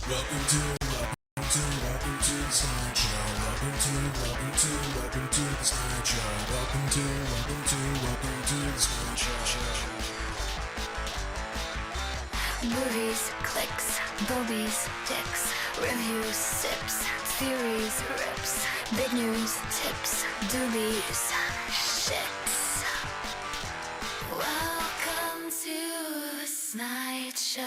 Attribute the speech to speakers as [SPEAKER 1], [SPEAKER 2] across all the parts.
[SPEAKER 1] Welcome to the Snide Show. Welcome to the Snide Show. Welcome to the Snide Show.
[SPEAKER 2] Movies, clicks, boobies, dicks, reviews, sips, theories, rips, big news, tips, doobies, shits. Welcome to the Snide Show.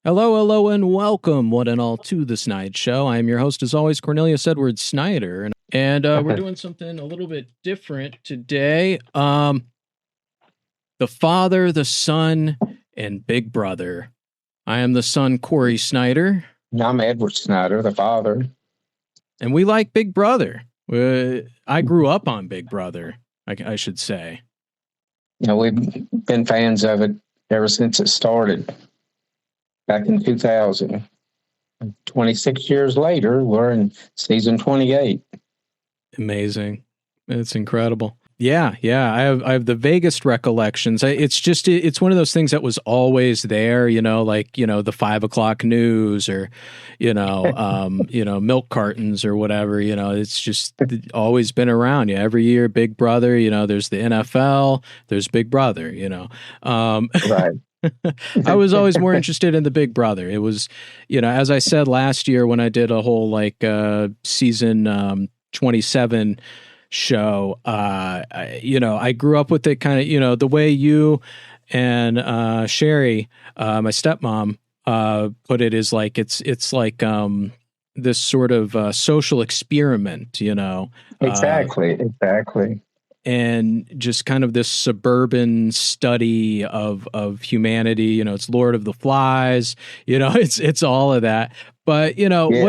[SPEAKER 3] Hello, and welcome, one and all, to the Snide Show. I am your host, as always, Cornelius Edward Snider, and we're doing something a little bit different today. The Father, the Son, and Big Brother. I am the son, Cory Snider.
[SPEAKER 4] I'm Edward Snider, the father.
[SPEAKER 3] And we like Big Brother. I grew up on Big Brother, I should say.
[SPEAKER 4] You know, we've been fans of it ever since it started. Back in 2000. 26 years later, we're in season 28.
[SPEAKER 3] Amazing. It's incredible. Yeah. I have the vaguest recollections. It's one of those things that was always there, like, the 5 o'clock news or, milk cartons or whatever, it's just always been around. Yeah. Every year, Big Brother, there's the NFL, there's Big Brother,
[SPEAKER 4] Right.
[SPEAKER 3] I was always more interested in the Big Brother. It was, as I said last year when I did a whole season 27 show, I grew up with it kind of, the way you and Sherry, my stepmom, put it is like it's like this sort of social experiment,
[SPEAKER 4] Exactly.
[SPEAKER 3] And just kind of this suburban study of humanity, it's Lord of the Flies, it's all of that. But,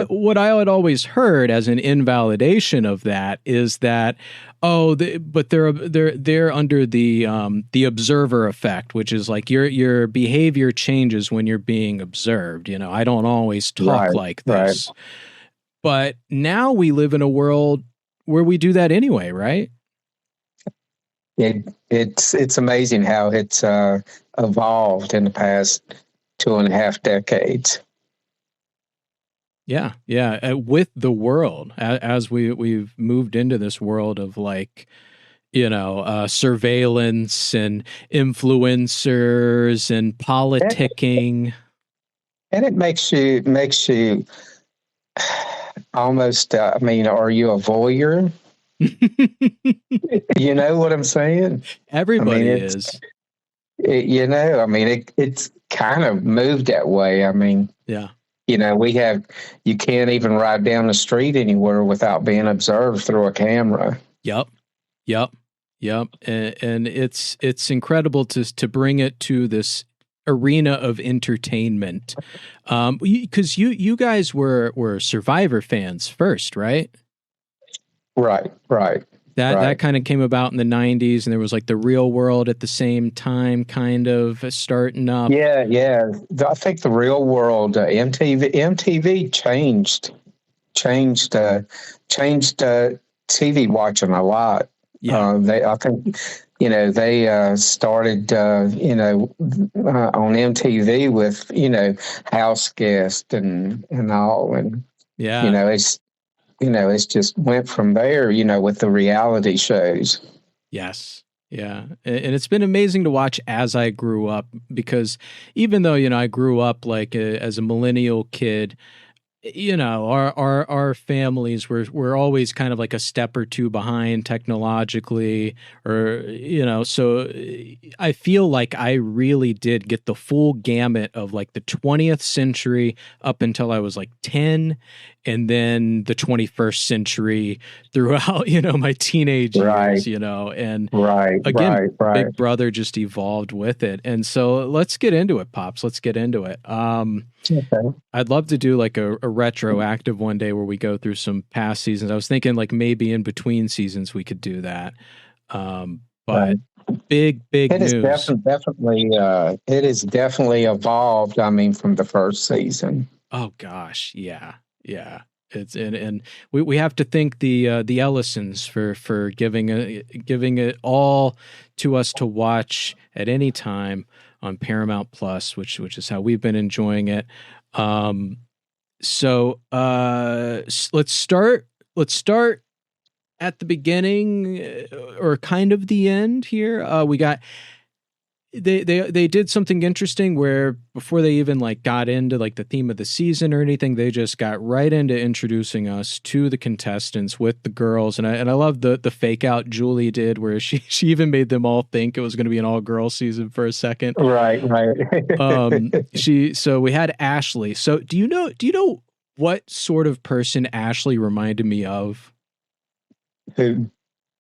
[SPEAKER 3] what I had always heard as an invalidation of that is that, but they're under the observer effect, which is like your behavior changes when you're being observed. I don't always talk like this. Right. But now we live in a world where we do that anyway, right?
[SPEAKER 4] It's amazing how it's evolved in the past 2.5 decades.
[SPEAKER 3] Yeah. With the world, as we've moved into this world of surveillance and influencers and politicking,
[SPEAKER 4] and it makes you almost. Are you a voyeur? You know what I'm saying?
[SPEAKER 3] Everybody is.
[SPEAKER 4] It's kind of moved that way.
[SPEAKER 3] Yeah.
[SPEAKER 4] You can't even ride down the street anywhere without being observed through a camera.
[SPEAKER 3] Yep. And it's incredible to bring it to this arena of entertainment. Because you guys were Survivor fans first, right?
[SPEAKER 4] Right.
[SPEAKER 3] That kind of came about in the 90s, and there was like the Real World at the same time, kind of starting up.
[SPEAKER 4] Yeah. I think the Real World, MTV changed TV watching a lot.
[SPEAKER 3] Yeah.
[SPEAKER 4] I think they started on MTV with House Guest and all, and
[SPEAKER 3] yeah,
[SPEAKER 4] it's just went from there, with the reality shows.
[SPEAKER 3] Yes. Yeah. And it's been amazing to watch as I grew up, because even though, I grew up as a millennial kid, our families were always kind of like a step or two behind technologically, or, so I feel like I really did get the full gamut of the 20th century up until I was 10, and then the 21st century throughout, my teenage years, and again, Big Brother just evolved with it. And so let's get into it, Pops. Let's get into it.
[SPEAKER 4] Okay.
[SPEAKER 3] I'd love to do a retroactive one day where we go through some past seasons. I was thinking maybe in between seasons we could do that. But big
[SPEAKER 4] it
[SPEAKER 3] news.
[SPEAKER 4] It is definitely evolved. From the first season.
[SPEAKER 3] Oh gosh, yeah. It's and we have to thank the Ellisons for giving it all to us to watch at any time on Paramount Plus, which is how we've been enjoying it. So let's start at the beginning or kind of the end here. We got they did something interesting where before they even like got into like the theme of the season or anything, they just got right into introducing us to the contestants with the girls. And I love the fake out Julie did where she even made them all think it was going to be an all girl season for a second.
[SPEAKER 4] Right.
[SPEAKER 3] So we had Ashley. So do you know what sort of person Ashley reminded me of?
[SPEAKER 4] Who?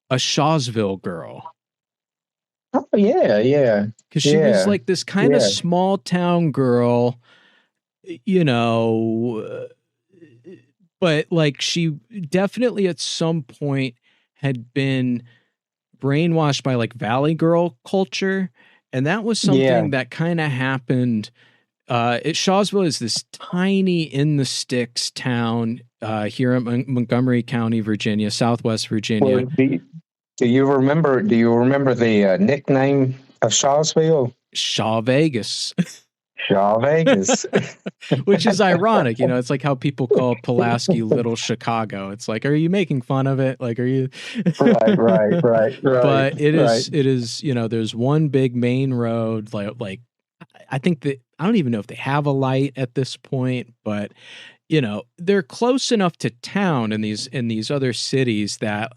[SPEAKER 3] A Shawsville girl.
[SPEAKER 4] Oh, yeah.
[SPEAKER 3] Because she was like this kind of small town girl, you know, but like she definitely at some point had been brainwashed by like Valley Girl culture. And that was something that kind of happened. Shawsville is this tiny in the sticks town here in Montgomery County, Virginia, Southwest Virginia.
[SPEAKER 4] Well, do you remember the nickname of Shawsville?
[SPEAKER 3] Shaw Vegas.
[SPEAKER 4] Shaw Vegas.
[SPEAKER 3] Which is ironic, you know, it's like how people call Pulaski Little Chicago. It's like, are you making fun of it? Like, are you
[SPEAKER 4] right.
[SPEAKER 3] But it is, you know, there's one big main road, like I think that I don't even know if they have a light at this point, but you know, they're close enough to town in these other cities that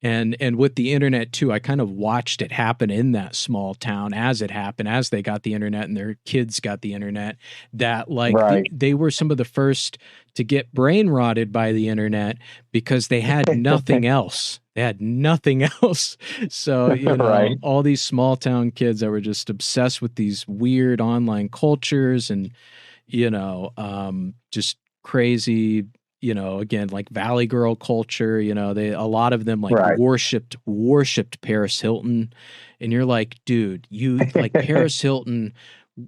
[SPEAKER 3] and with the internet too, I kind of watched it happen in that small town as it happened, as they got the internet and their kids got the internet, that like they were some of the first to get brain rotted by the internet because they had nothing else. They had nothing else. So, you know, all these small town kids that were just obsessed with these weird online cultures and, you know, just crazy, you know, again, like Valley Girl culture, you know, a lot of them like worshipped Paris Hilton. And you're like, dude, you like Paris Hilton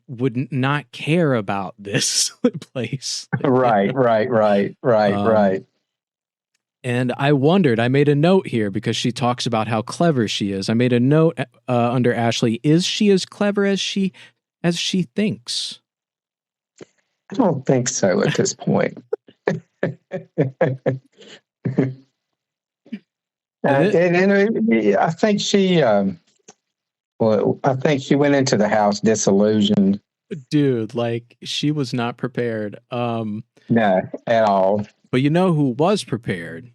[SPEAKER 3] would not care about this place.
[SPEAKER 4] Right.
[SPEAKER 3] And I wondered, I made a note here because she talks about how clever she is. I made a note under Ashley. Is she as clever as she thinks?
[SPEAKER 4] I don't think so at this point. I think she went into the house disillusioned.
[SPEAKER 3] Dude, like she was not prepared.
[SPEAKER 4] No, at all.
[SPEAKER 3] But you know who was prepared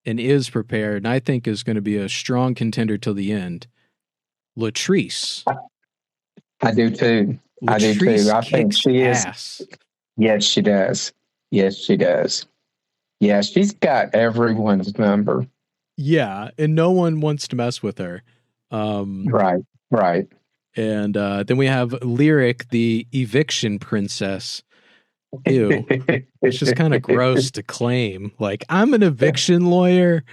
[SPEAKER 3] and is prepared, and I think is going to be a strong contender till the end? LaTrice.
[SPEAKER 4] I do too. I think she is. Yes, she does. Yeah, she's got everyone's number.
[SPEAKER 3] Yeah, and no one wants to mess with her.
[SPEAKER 4] Right.
[SPEAKER 3] And then we have Lyric, the Eviction Princess. Ew. It's just kind of gross to claim. Like, I'm an eviction lawyer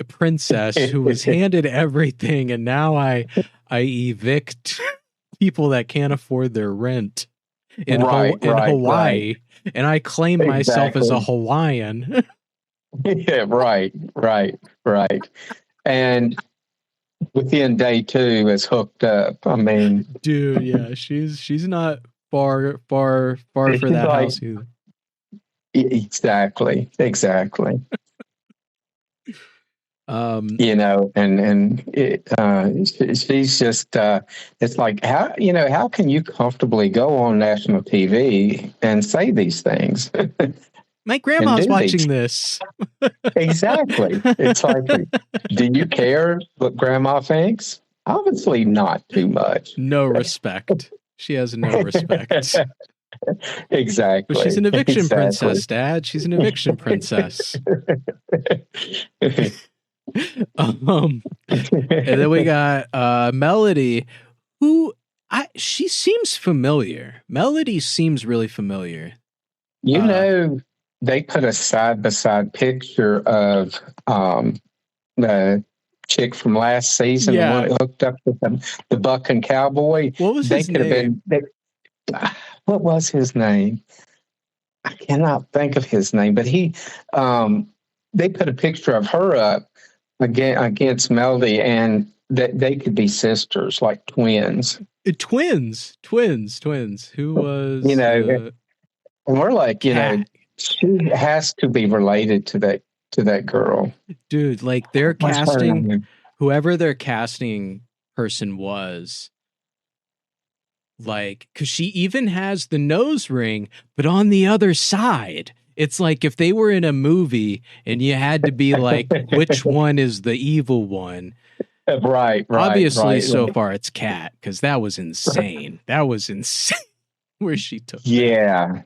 [SPEAKER 3] princess who was handed everything, and now I evict people that can't afford their rent in Hawaii. And I claim myself as a Hawaiian.
[SPEAKER 4] Yeah, right. And within day 2 is hooked up. I mean,
[SPEAKER 3] dude, yeah, she's not far for that house either.
[SPEAKER 4] Exactly. You know, and she's just it's like how can you comfortably go on national TV and say these things?
[SPEAKER 3] My grandma's watching this.
[SPEAKER 4] Exactly. It's like, do you care what grandma thinks? Obviously not too much.
[SPEAKER 3] No respect. She has no respect.
[SPEAKER 4] Exactly.
[SPEAKER 3] But she's an eviction princess, Dad. She's an eviction princess. And then we got Melody, who she seems familiar. Melody seems really familiar.
[SPEAKER 4] You know, they put a side-by-side picture of the chick from last season, the one that hooked up with the Buck and Cowboy.
[SPEAKER 3] What was his name?
[SPEAKER 4] What was his name? I cannot think of his name, but they put a picture of her up against Melody, and that they could be sisters, like twins.
[SPEAKER 3] Twins. Who was,
[SPEAKER 4] and we're like,
[SPEAKER 3] Cat.
[SPEAKER 4] she has to be related to that girl.
[SPEAKER 3] Dude, like they're casting, whoever their casting person was, like, because she even has the nose ring, but on the other side. It's like if they were in a movie and you had to be like, which one is the evil one?
[SPEAKER 4] Right.
[SPEAKER 3] Obviously, so far it's Cat, because that was insane. Where she took.
[SPEAKER 4] Yeah.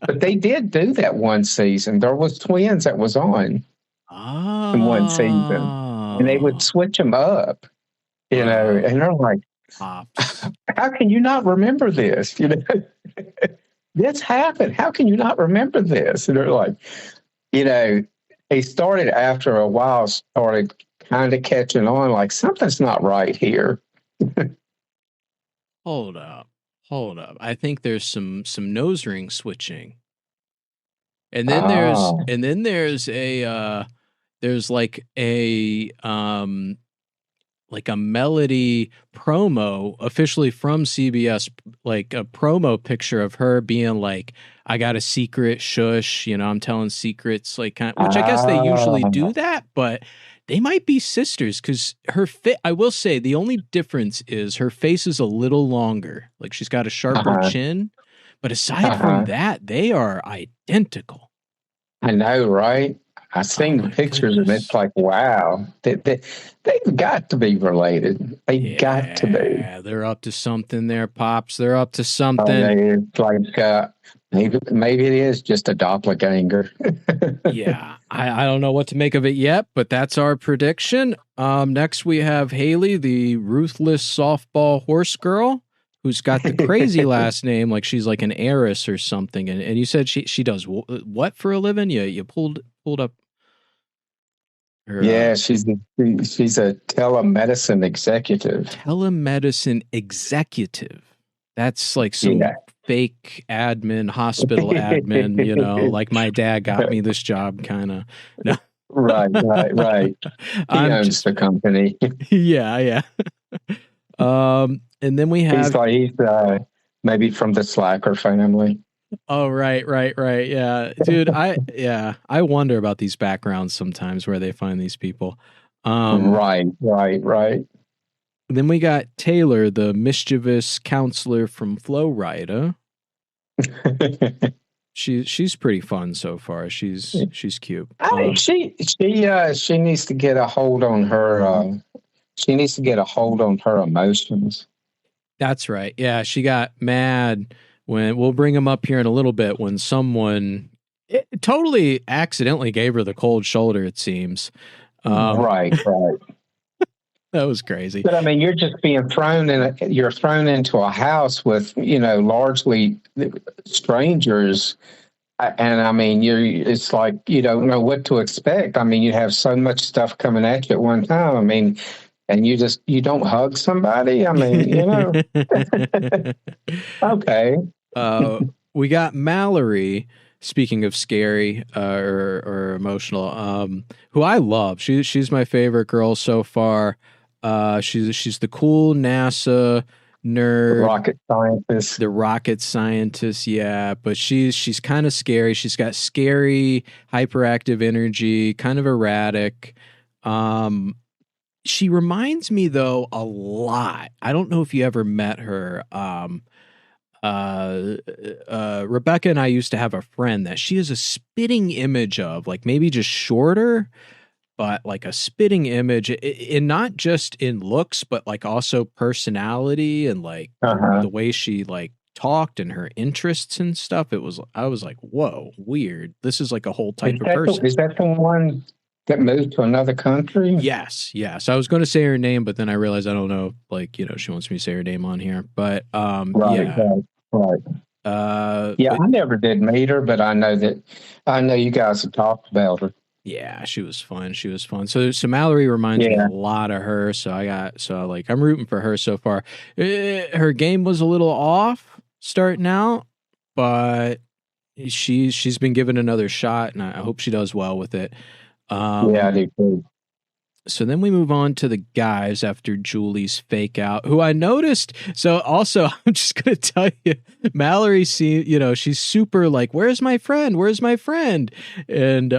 [SPEAKER 4] But they did do that one season. There was twins that was on in one season. And they would switch them up, and they're like, how can you not remember this? This happened. How can you not remember this? And they're like, they started after a while, started kind of catching on, like something's not right here.
[SPEAKER 3] Hold up. I think there's some nose ring switching. And then there's like a Melody promo officially from CBS, like a promo picture of her being like, I got a secret, shush, I'm telling secrets, like, which I guess they usually do that, but they might be sisters, because her I will say the only difference is her face is a little longer, like she's got a sharper chin, but aside from that, they are identical.
[SPEAKER 4] I know, right? I've seen the pictures, and it's like, wow, they've got to be related. They got to be.
[SPEAKER 3] Yeah, they're up to something there, Pops. They're up to something.
[SPEAKER 4] It's like maybe it is just a doppelganger.
[SPEAKER 3] Yeah, I don't know what to make of it yet, but that's our prediction. Next, we have Haley, the ruthless softball horse girl, who's got the crazy last name, like she's like an heiress or something. And you said she does what for a living? You pulled up her,
[SPEAKER 4] yeah, she's a telemedicine executive.
[SPEAKER 3] That's like some fake admin, hospital admin, like my dad got me this job kind of. No.
[SPEAKER 4] Right. He owns the company.
[SPEAKER 3] Yeah. And then we have...
[SPEAKER 4] He's maybe from the Slacker family.
[SPEAKER 3] Oh, right. Yeah. Dude, I wonder about these backgrounds sometimes, where they find these people.
[SPEAKER 4] Right.
[SPEAKER 3] Then we got Taylor, the mischievous counselor from Flow Rida. She's pretty fun so far. She's cute.
[SPEAKER 4] I think she needs to get a hold on her. She needs to get a hold on her emotions.
[SPEAKER 3] That's right. Yeah, she got mad when, we'll bring him up here in a little bit, when someone totally accidentally gave her the cold shoulder, it seems.
[SPEAKER 4] Right.
[SPEAKER 3] That was crazy.
[SPEAKER 4] But I mean, you're just being thrown into a house with, largely strangers. And I mean, it's like, you don't know what to expect. I mean, you have so much stuff coming at you at one time. I mean, and you don't hug somebody. I mean, Okay.
[SPEAKER 3] We got Mallory, speaking of scary or emotional, who I love. She's my favorite girl so far. She's the cool NASA nerd, the rocket scientist. Yeah, but she's kind of scary. She's got scary, hyperactive energy, kind of erratic. She reminds me though a lot. I don't know if you ever met her. Rebecca and I used to have a friend that she is a spitting image of, like maybe just shorter, but like a spitting image, in not just in looks, but like also personality and like the way she like talked and her interests and stuff. I was like, whoa, weird. This is like a whole type of person.
[SPEAKER 4] Is that the one that moved to another country?
[SPEAKER 3] Yes. I was going to say her name, but then I realized I don't know, like, she wants me to say her name on here, but
[SPEAKER 4] Right. I never did meet her, but I know you guys have talked about her.
[SPEAKER 3] Yeah, she was fun. So Mallory reminds me a lot of her. So I'm rooting for her so far. Her game was a little off starting out, but she's been given another shot, and I hope she does well with it.
[SPEAKER 4] Yeah, I do too.
[SPEAKER 3] So then we move on to the guys after Julie's fake out, who I noticed. So also, I'm just going to tell you, Mallory, she's super like, where's my friend? Where's my friend? And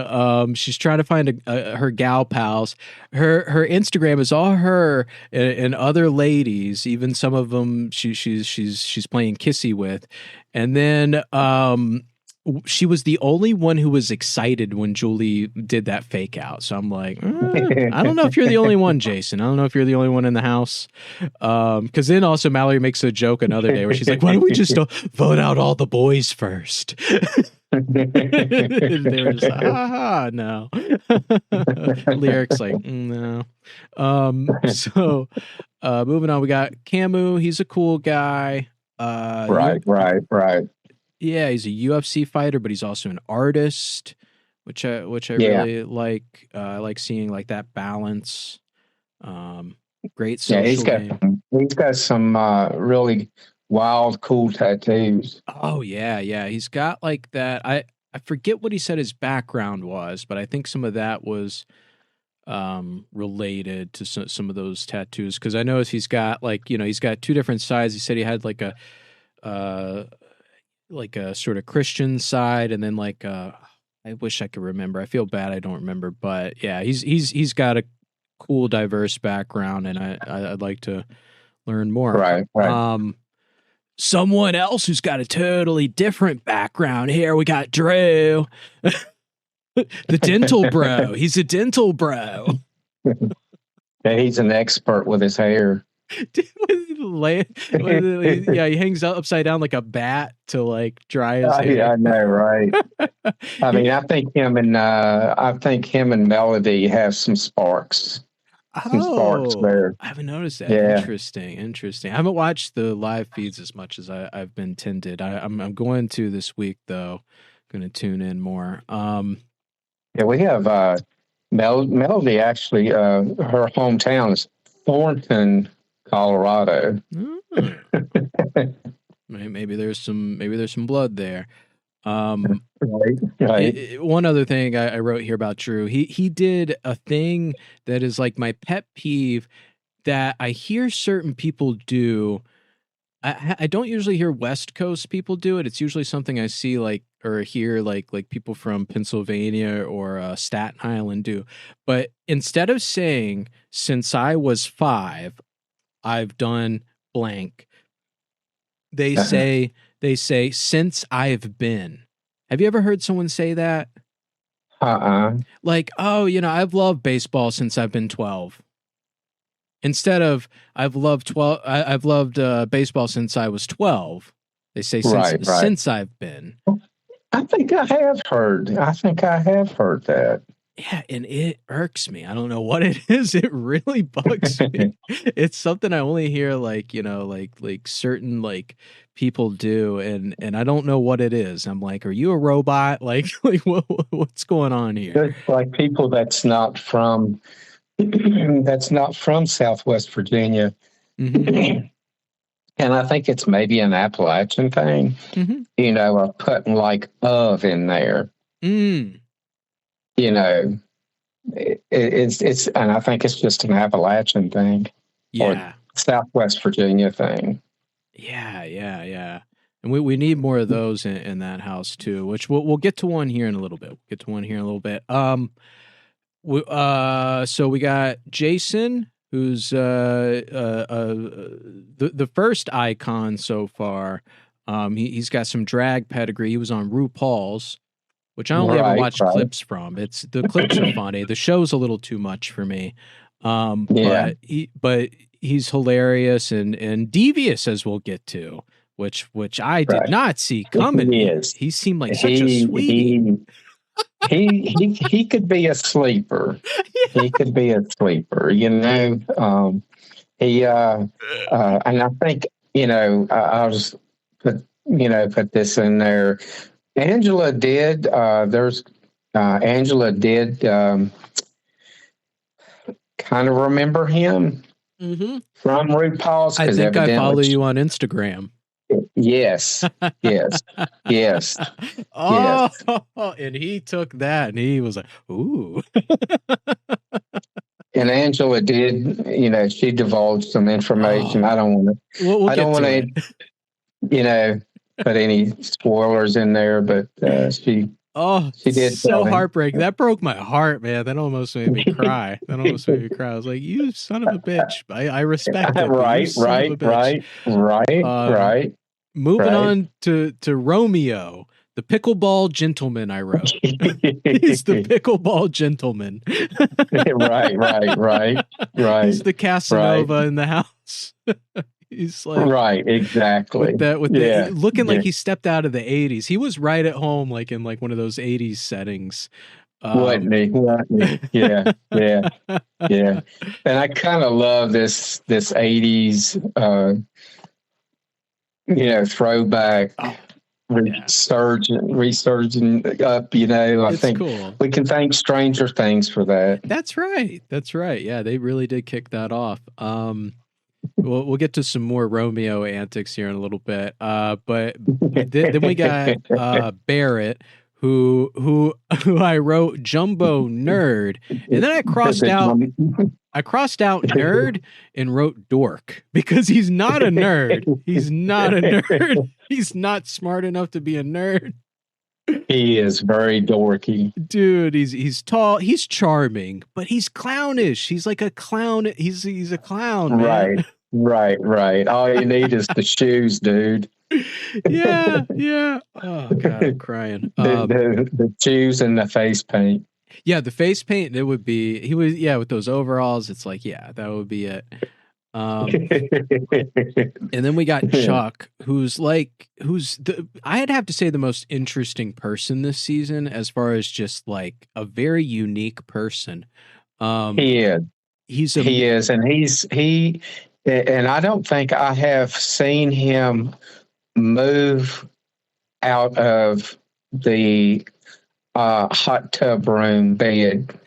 [SPEAKER 3] she's trying to find her gal pals. Her Instagram is all her and other ladies, even some of them she's playing kissy with. And then she was the only one who was excited when Julie did that fake out. So I'm like, I don't know if you're the only one, Jason. I don't know if you're the only one in the house. Because then also Mallory makes a joke another day where she's like, why don't we just vote out all the boys first? They were just like, no. Lyrics like, no. So moving on, we got Camus. He's a cool guy. Right. Yeah, he's a UFC fighter, but he's also an artist, which I really like. I like seeing like that balance. Great social game.
[SPEAKER 4] He's got some really wild, cool tattoos.
[SPEAKER 3] Oh yeah. He's got like that. I forget what he said his background was, but I think some of that was related to some of those tattoos, because I noticed he's got like, he's got two different sides. He said he had like a sort of Christian side, and then like I wish I could remember. I feel bad I don't remember, but yeah, he's got a cool, diverse background, and I'd like to learn more.
[SPEAKER 4] Right.
[SPEAKER 3] Someone else who's got a totally different background here. We got Drew, the dental bro. He's a dental bro.
[SPEAKER 4] Yeah, he's an expert with his hair.
[SPEAKER 3] Yeah, he hangs out upside down like a bat to like dry his hair.
[SPEAKER 4] Yeah, I know, right? I mean, I think him and Melody have some sparks. Some sparks there.
[SPEAKER 3] I haven't noticed that.
[SPEAKER 4] Yeah.
[SPEAKER 3] Interesting. I haven't watched the live feeds as much as I've been tended. I'm going to this week though. Going to tune in more.
[SPEAKER 4] Yeah, we have Melody. Actually, her hometown is Thornton, Colorado.
[SPEAKER 3] Maybe there's some blood there.
[SPEAKER 4] Right.
[SPEAKER 3] One other thing I wrote here about Drew, he did a thing that is like my pet peeve that I hear certain people do. I don't usually hear West Coast people do it. It's usually something I see like or hear like people from Pennsylvania or Staten Island do. But instead of saying since I was 5, I've done blank, they say since I've been. Have you ever heard someone say that? Like, oh, I've loved baseball since I've been 12. Instead of I've loved baseball since I was 12. They say since I've been.
[SPEAKER 4] I think I have heard that.
[SPEAKER 3] Yeah, and it irks me. I don't know what it is. It really bugs me. It's something I only hear like certain like people do, and I don't know what it is. I'm like, are you a robot? Like what's going on here?
[SPEAKER 4] It's like people that's not from Southwest Virginia.
[SPEAKER 3] Mm-hmm.
[SPEAKER 4] And I think it's maybe an Appalachian thing, of putting like of in there. It's and I think it's just an Appalachian thing, or Southwest Virginia thing.
[SPEAKER 3] Yeah. And we need more of those in that house too, which we'll get to one here in a little bit. So we got Jason, who's the first icon so far. He's got some drag pedigree. He was on RuPaul's, which I only ever watched clips from. The clips are funny. The show's a little too much for me. But he's hilarious and devious, as we'll get to, which I did not see coming. He seemed like such a sweetie.
[SPEAKER 4] He could be a sleeper. He could be a sleeper, and I think, I'll just put this in there. Angela did kind of remember him from RuPaul's.
[SPEAKER 3] I think I follow you on Instagram.
[SPEAKER 4] Yes, yes, yes,
[SPEAKER 3] Oh,
[SPEAKER 4] yes.
[SPEAKER 3] and he took that and he was like, ooh.
[SPEAKER 4] And Angela did, she divulged some information.
[SPEAKER 3] Oh,
[SPEAKER 4] I don't want to,
[SPEAKER 3] we'll
[SPEAKER 4] I don't
[SPEAKER 3] get
[SPEAKER 4] want
[SPEAKER 3] to
[SPEAKER 4] to,
[SPEAKER 3] it.
[SPEAKER 4] put any spoilers in there, but
[SPEAKER 3] Oh,
[SPEAKER 4] she did
[SPEAKER 3] so
[SPEAKER 4] tell him.
[SPEAKER 3] heartbreaking. That broke my heart, man. That almost made me cry. I was like, you son of a bitch. I respect it, but you son of a bitch.
[SPEAKER 4] Right.
[SPEAKER 3] Moving on to Romeo, the pickleball gentleman, I wrote. He's the pickleball gentleman.
[SPEAKER 4] Right.
[SPEAKER 3] He's the Casanova in the house. He's like,
[SPEAKER 4] right, exactly.
[SPEAKER 3] Looking like he stepped out of the 80s. He was right at home, like in like one of those 80s settings.
[SPEAKER 4] Wasn't he? Yeah. And I kind of love this 80s, throwback. Resurging up, I think cool. We can thank Stranger Things for that.
[SPEAKER 3] That's right. Yeah, they really did kick that off. We'll get to some more Romeo antics here in a little bit. But then we got Barrett, who I wrote Jumbo Nerd, and then I crossed out nerd and wrote dork because he's not a nerd. He's not a nerd. He's not smart enough to be a nerd.
[SPEAKER 4] He is very dorky.
[SPEAKER 3] Dude, he's tall, he's charming, but he's clownish. He's like a clown. He's a clown, man.
[SPEAKER 4] Right. All you need is the shoes, dude.
[SPEAKER 3] Yeah. Oh God, I'm crying.
[SPEAKER 4] The shoes and the face paint.
[SPEAKER 3] Yeah, the face paint. It would be with those overalls. It's like, yeah, that would be it. And then we got Chuck, I'd have to say the most interesting person this season, as far as just like a very unique person.
[SPEAKER 4] He is, and I don't think I have seen him move out of the hot tub room bed.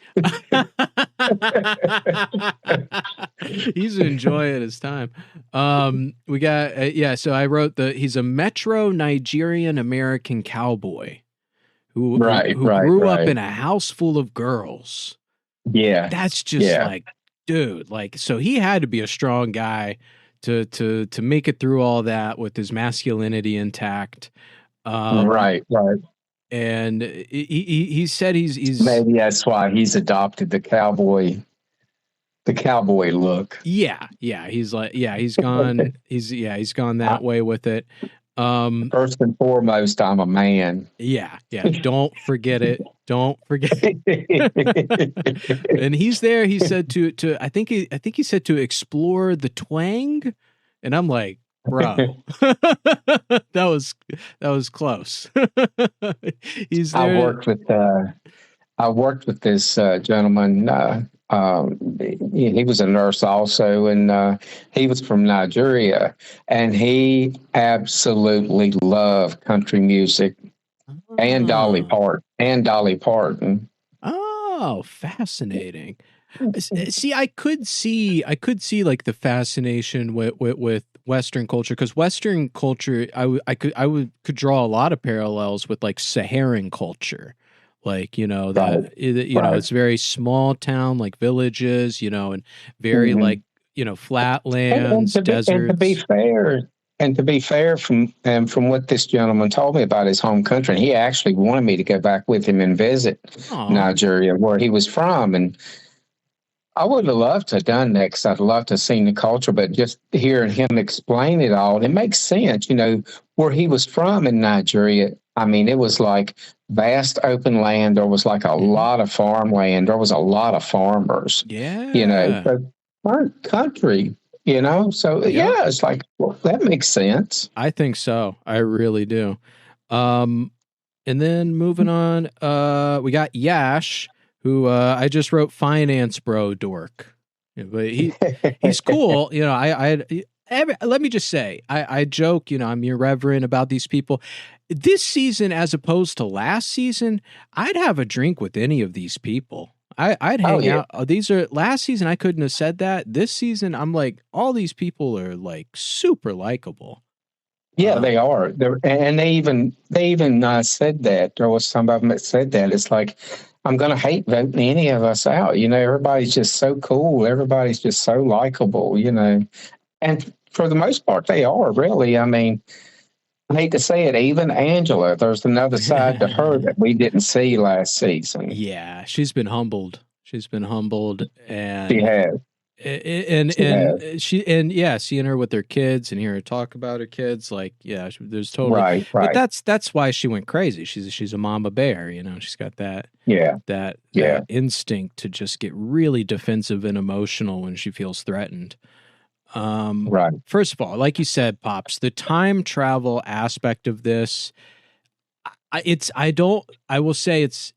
[SPEAKER 3] He's enjoying his time. We got so I wrote he's a Metro Nigerian American cowboy who grew up in a house full of girls.
[SPEAKER 4] Yeah,
[SPEAKER 3] that's just like, dude, like, so he had to be a strong guy to make it through all that with his masculinity intact.
[SPEAKER 4] Right.
[SPEAKER 3] And he said he's
[SPEAKER 4] maybe that's why he's adopted the cowboy look.
[SPEAKER 3] Yeah. He's like, he's gone that way with it.
[SPEAKER 4] First and foremost, I'm a man.
[SPEAKER 3] Yeah. Don't forget it. And he's there. He said to I think he said to explore the twang, and I'm like, bro, that was close. He's there.
[SPEAKER 4] I worked with this gentleman. He was a nurse also, and he was from Nigeria, and he absolutely loved country music and Dolly Parton.
[SPEAKER 3] Oh, fascinating. See, I could see like the fascination with Western culture, because Western culture, I could draw a lot of parallels with like Saharan culture. Like, it's very small town, like villages, and very like, flatlands, deserts.
[SPEAKER 4] And to be fair, from what this gentleman told me about his home country, he actually wanted me to go back with him and visit Nigeria, where he was from. And I would have loved to have done that, because I'd love to have seen the culture, but just hearing him explain it all, it makes sense, where he was from in Nigeria. I mean, it was like vast open land. There was like a lot of farmland. There was a lot of farmers.
[SPEAKER 3] Yeah.
[SPEAKER 4] So country, So it's like, well, that makes sense.
[SPEAKER 3] I think so. I really do. And then moving on, we got Yash, who I just wrote finance bro dork. But he's cool. Let me just say, I joke, I'm irreverent about these people. This season, as opposed to last season, I'd have a drink with any of these people. I'd hang out. Last season, I couldn't have said that. This season, I'm like, all these people are like super likable.
[SPEAKER 4] Yeah, they are. And they even said that. There was some of them that said that. It's like, I'm going to hate voting any of us out. Everybody's just so cool. Everybody's just so likable. And for the most part, they are really. I mean, I hate to say it, even Angela. There's another side to her that we didn't see last season.
[SPEAKER 3] Yeah, she's been humbled. She's been humbled, and
[SPEAKER 4] She has.
[SPEAKER 3] Seeing her with her kids and hearing her talk about her kids, like, yeah, there's totally
[SPEAKER 4] right.
[SPEAKER 3] But that's why she went crazy. She's a mama bear, she's got that instinct to just get really defensive and emotional when she feels threatened.
[SPEAKER 4] Right.
[SPEAKER 3] First of all, like you said, Pops, the time travel aspect of this, I will say it's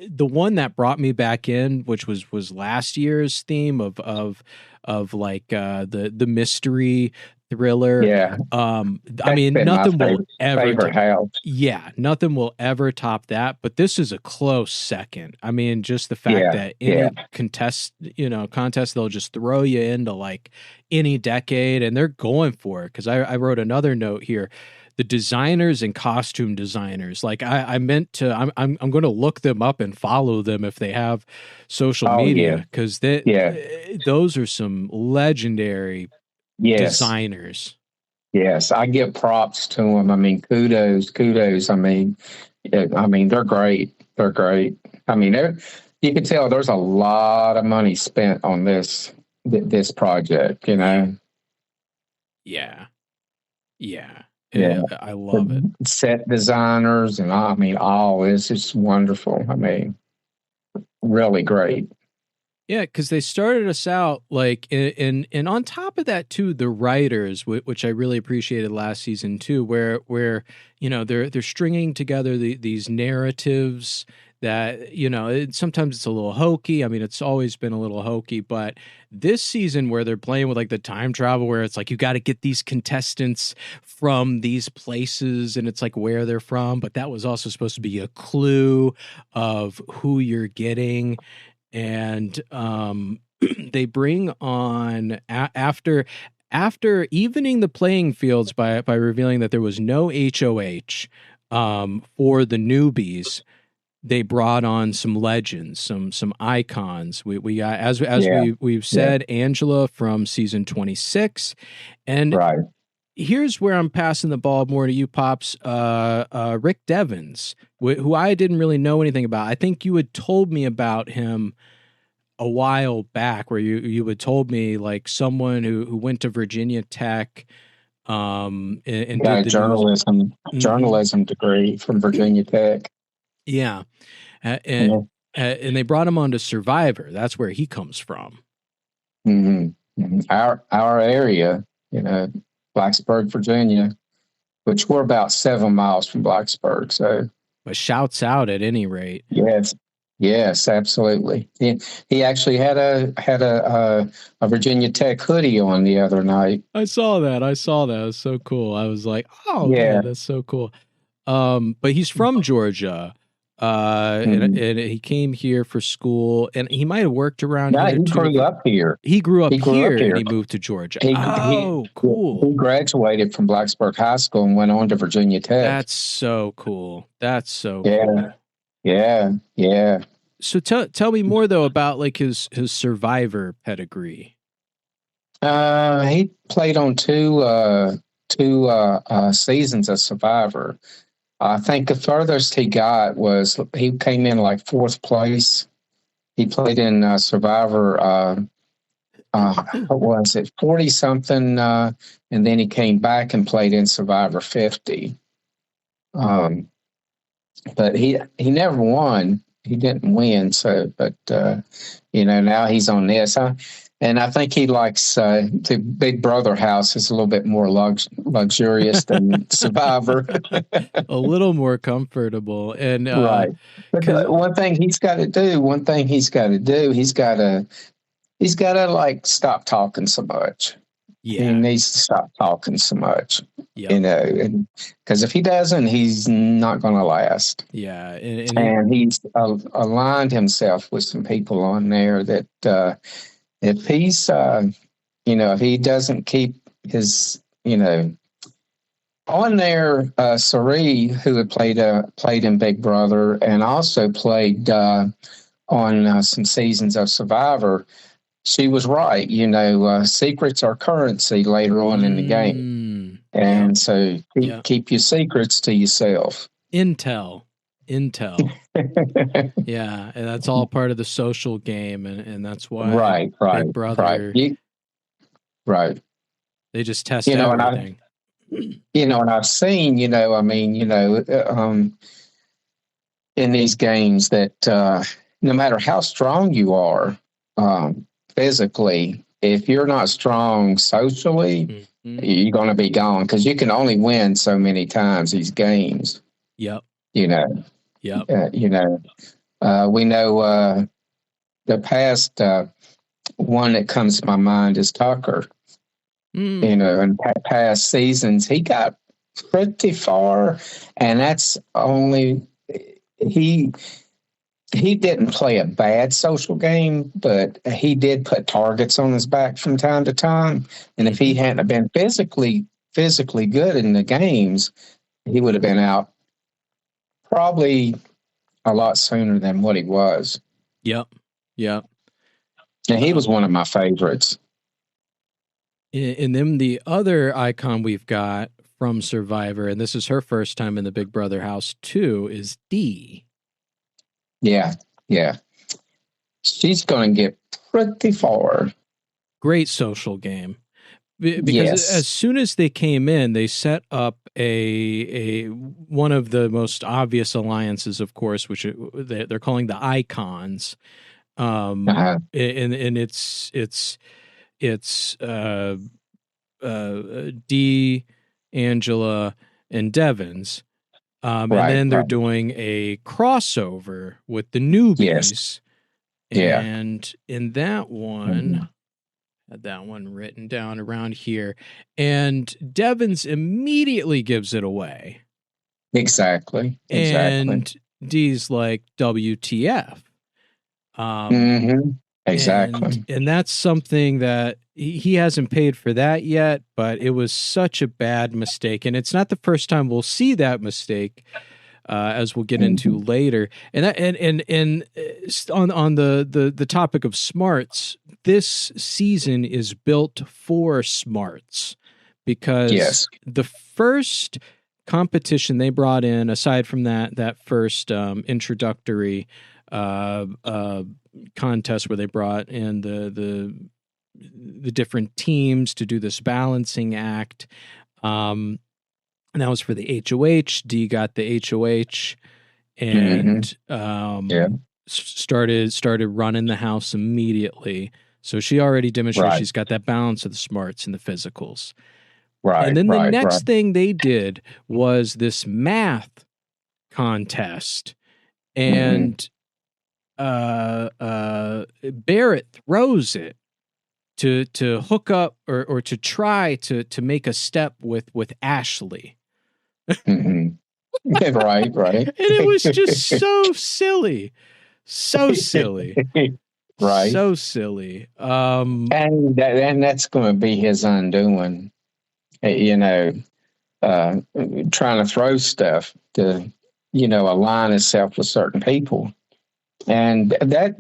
[SPEAKER 3] the one that brought me back in, which was last year's theme of like the mystery thriller.
[SPEAKER 4] Yeah.
[SPEAKER 3] I mean, nothing will ever nothing will ever top that, but this is a close second. I mean, just the fact that any contest they'll just throw you into like any decade, and they're going for it. Because I wrote another note here. The designers and costume designers, like I'm going to look them up and follow them if they have social media, because those are some legendary designers.
[SPEAKER 4] Yes, I give props to them. I mean, kudos. I mean, they're great. They're great. I mean, you can tell there's a lot of money spent on this project.
[SPEAKER 3] Yeah. I love it.
[SPEAKER 4] Set designers and it's just wonderful. I mean, really great.
[SPEAKER 3] Yeah, because they started us out like, and on top of that too, the writers, which I really appreciated last season too, where they're stringing together these narratives that sometimes it's a little hokey. I mean, it's always been a little hokey, but this season where they're playing with like the time travel, where it's like you got to get these contestants from these places, and it's like where they're from, but that was also supposed to be a clue of who you're getting. And they bring on after evening the playing fields by revealing that there was no HOH for the newbies. They brought on some legends, some icons. We got, as we've said, Angela from season 26, and here's where I'm passing the ball more to you, Pops. Rick Devens, who I didn't really know anything about. I think you had told me about him a while back, where you had told me like someone who went to Virginia Tech, and
[SPEAKER 4] got a journalism degree from Virginia Tech.
[SPEAKER 3] Yeah, and they brought him on to Survivor. That's where he comes from.
[SPEAKER 4] Mm-hmm. Our area, Blacksburg, Virginia, which we're about 7 miles from Blacksburg. So,
[SPEAKER 3] but shouts out at any rate.
[SPEAKER 4] Yes, absolutely. He actually had a Virginia Tech hoodie on the other night.
[SPEAKER 3] I saw that. It was so cool. I was like, oh yeah, that's so cool. But he's from Georgia. And he came here for school, and he might have worked around here.
[SPEAKER 4] He grew up here.
[SPEAKER 3] He grew up here, and he moved to Georgia. Cool. He
[SPEAKER 4] graduated from Blacksburg High School and went on to Virginia Tech.
[SPEAKER 3] That's so cool. Cool.
[SPEAKER 4] Yeah.
[SPEAKER 3] So tell me more though about like his Survivor pedigree.
[SPEAKER 4] He played on two seasons of Survivor. I think the furthest he got was he came in like 4th place. He played in Survivor, what was it, 40 something, and then he came back and played in Survivor 50. But he never won. He didn't win. So, but now he's on this. And I think he likes the Big Brother house is a little bit more luxurious than Survivor.
[SPEAKER 3] A little more comfortable. And
[SPEAKER 4] right. But one thing he's got to do, he's got to like stop talking so much.
[SPEAKER 3] Yeah.
[SPEAKER 4] He needs to stop talking so much. Yep. Because if he doesn't, he's not going to last.
[SPEAKER 3] Yeah.
[SPEAKER 4] And he's aligned himself with some people on there that if he's, if he doesn't keep his, On there, Sari, who had played in Big Brother and also played on some seasons of Survivor, she was right. Secrets are currency later on in the game. And so keep your secrets to yourself.
[SPEAKER 3] Intel. Yeah, and that's all part of the social game, and that's why Big Brother.
[SPEAKER 4] Right.
[SPEAKER 3] They just test everything.
[SPEAKER 4] And I've seen, in these games that no matter how strong you are physically, if you're not strong socially, you're going to be gone, because you can only win so many times these games.
[SPEAKER 3] Yep.
[SPEAKER 4] We know the past one that comes to my mind is Tucker. In past seasons, he got pretty far, and that's only he didn't play a bad social game, but he did put targets on his back from time to time. And if he hadn't been physically good in the games, he would have been out probably a lot sooner than what he was.
[SPEAKER 3] Yep.
[SPEAKER 4] And he was one of my favorites.
[SPEAKER 3] And then the other icon we've got from Survivor, and this is her first time in the Big Brother house too, is Dee.
[SPEAKER 4] Yeah. She's going to get pretty far.
[SPEAKER 3] Great social game. Because as soon as they came in, they set up a one of the most obvious alliances, of course, which they're calling the Icons. And it's Dee, Angela, and Devins. And then they're doing a crossover with the newbies.
[SPEAKER 4] Yes. Yeah.
[SPEAKER 3] And in that one, had that one written down around here, and Devins immediately gives it away.
[SPEAKER 4] Exactly.
[SPEAKER 3] And Dee's like, WTF.
[SPEAKER 4] Exactly.
[SPEAKER 3] And that's something that he hasn't paid for that yet, but it was such a bad mistake. And it's not the first time we'll see that mistake, as we'll get into later. And on the topic of smarts, this season is built for smarts, because the first competition they brought in, aside from that first introductory contest where they brought in the different teams to do this balancing act, and that was for the HOH. Dee got the HOH and started running the house immediately. So she already demonstrated she's got that balance of the smarts and the physicals. And then the next thing they did was this math contest, and Barrett throws it to hook up or to try to make a step with Ashley.
[SPEAKER 4] Right.
[SPEAKER 3] And it was just so silly. So silly.
[SPEAKER 4] Right.
[SPEAKER 3] So silly.
[SPEAKER 4] And that's going to be his undoing. Trying to throw stuff to, align himself with certain people. And that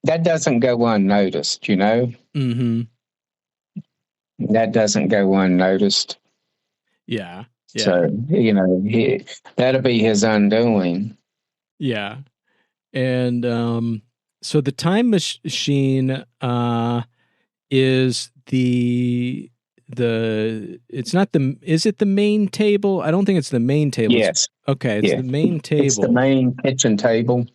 [SPEAKER 4] doesn't go unnoticed, That doesn't go unnoticed.
[SPEAKER 3] Yeah.
[SPEAKER 4] So, that'll be his undoing.
[SPEAKER 3] Yeah. And so the time machine is it's not is it the main table? I don't think it's the main table.
[SPEAKER 4] Yes.
[SPEAKER 3] Okay, it's the main table.
[SPEAKER 4] It's the main kitchen table.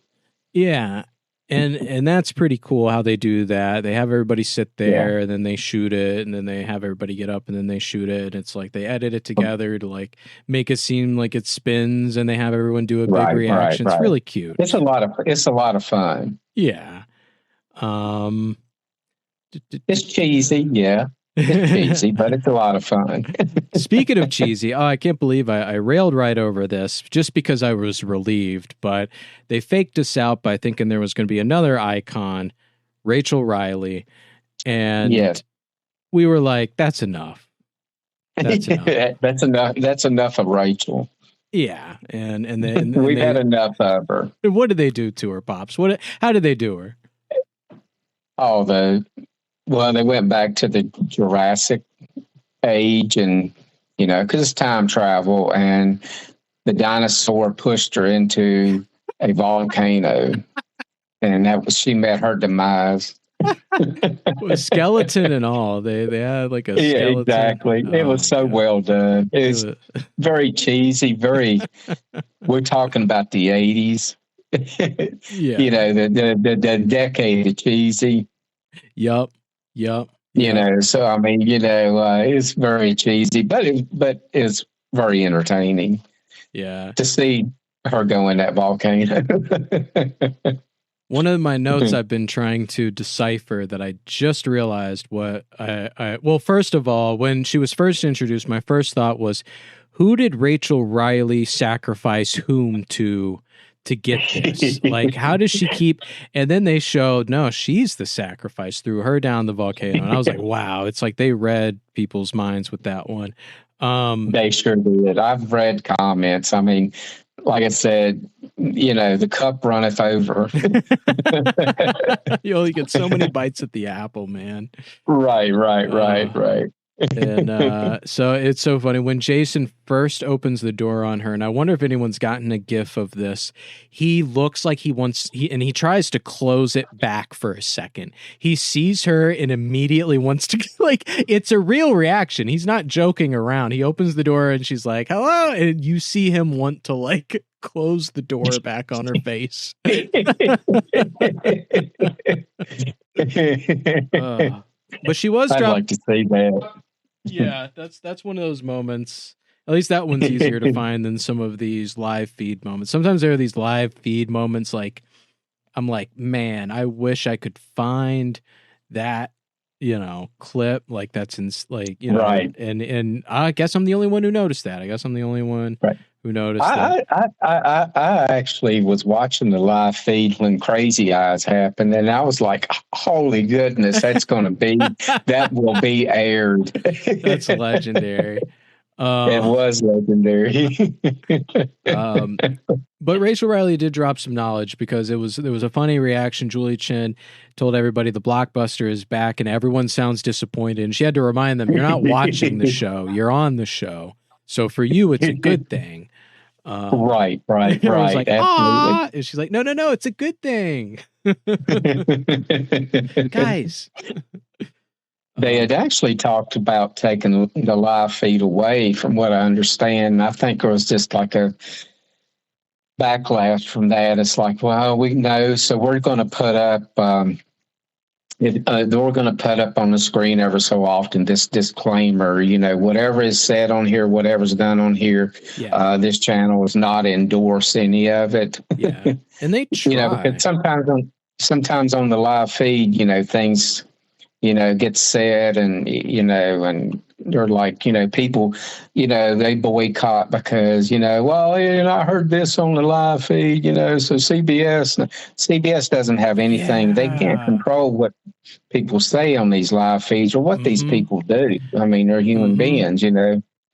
[SPEAKER 3] Yeah. And that's pretty cool how they do that. They have everybody sit there and then they shoot it, and then they have everybody get up and then they shoot it. And it's like they edit it together to like make it seem like it spins, and they have everyone do a big reaction. It's really cute.
[SPEAKER 4] It's a lot of fun.
[SPEAKER 3] Yeah.
[SPEAKER 4] It's cheesy, yeah. It's cheesy, but it's a lot of fun.
[SPEAKER 3] Speaking of cheesy, I can't believe I railed right over this just because I was relieved, but they faked us out by thinking there was going to be another icon, Rachel Riley, and we were like, that's enough. That's enough.
[SPEAKER 4] That's enough. That's enough of Rachel.
[SPEAKER 3] Yeah, and then
[SPEAKER 4] We've had enough of her.
[SPEAKER 3] What did they do to her, Pops? How did they do her?
[SPEAKER 4] Oh, they went back to the Jurassic age, and because it's time travel, and the dinosaur pushed her into a volcano, and she met her demise.
[SPEAKER 3] With skeleton and all, they had like a skeleton.
[SPEAKER 4] Exactly. It was so well done. It was very cheesy. We're talking about the 80s.
[SPEAKER 3] Yeah.
[SPEAKER 4] The decade of cheesy.
[SPEAKER 3] Yup.
[SPEAKER 4] So I mean, it's very cheesy, but it's very entertaining.
[SPEAKER 3] Yeah.
[SPEAKER 4] To see her go in that volcano.
[SPEAKER 3] One of my notes I've been trying to decipher that I just realized well, first of all, when she was first introduced, my first thought was, who did Rachel Riley sacrifice whom to get this? Like, how does she keep? And then they showed, no, she's the sacrifice, threw her down the volcano. And I was like, wow, it's like they read people's minds with that one.
[SPEAKER 4] They sure did. I've read comments. I mean, like I said, the cup runneth over.
[SPEAKER 3] You only get so many bites at the apple, man.
[SPEAKER 4] Right.
[SPEAKER 3] And so it's so funny when Jason first opens the door on her, and I wonder if anyone's gotten a gif of this. He looks like he tries to close it back for a second. He sees her and immediately wants to, like, it's a real reaction. He's not joking around. He opens the door and she's like, hello. And you see him want to, like, close the door back on her face. But she was
[SPEAKER 4] I'd like to see that.
[SPEAKER 3] Yeah, that's one of those moments. At least that one's easier to find than some of these live feed moments. Sometimes there are these live feed moments, like, I'm like, man, I wish I could find that, clip. Like, that's
[SPEAKER 4] right.
[SPEAKER 3] And I guess I'm the only one who noticed that. I guess I'm the only one who noticed
[SPEAKER 4] that. I actually was watching the live feed when Crazy Eyes happened, and I was like, holy goodness, that will be aired.
[SPEAKER 3] That's legendary.
[SPEAKER 4] It was legendary.
[SPEAKER 3] But Rachel Riley did drop some knowledge, because there was a funny reaction. Julie Chen told everybody the blockbuster is back, and everyone sounds disappointed. And she had to remind them, you're not watching the show, you're on the show. So for you, it's a good thing.
[SPEAKER 4] Right.
[SPEAKER 3] I was like, ah, and she's like, no, it's a good thing. Guys.
[SPEAKER 4] They had actually talked about taking the live feed away, from what I understand. I think there was just like a backlash from that. It's like, well, we know, so we're going to put up, we're going to put up on the screen ever so often this disclaimer, whatever is said on here, whatever's done on here, this channel does not endorse any of it.
[SPEAKER 3] Yeah, and they try.
[SPEAKER 4] Because sometimes on the live feed, things, get said, and, and they're like, people, they boycott because, I heard this on the live feed, so CBS doesn't have anything. Yeah. They can't control what people say on these live feeds or what these people do. I mean, they're human beings,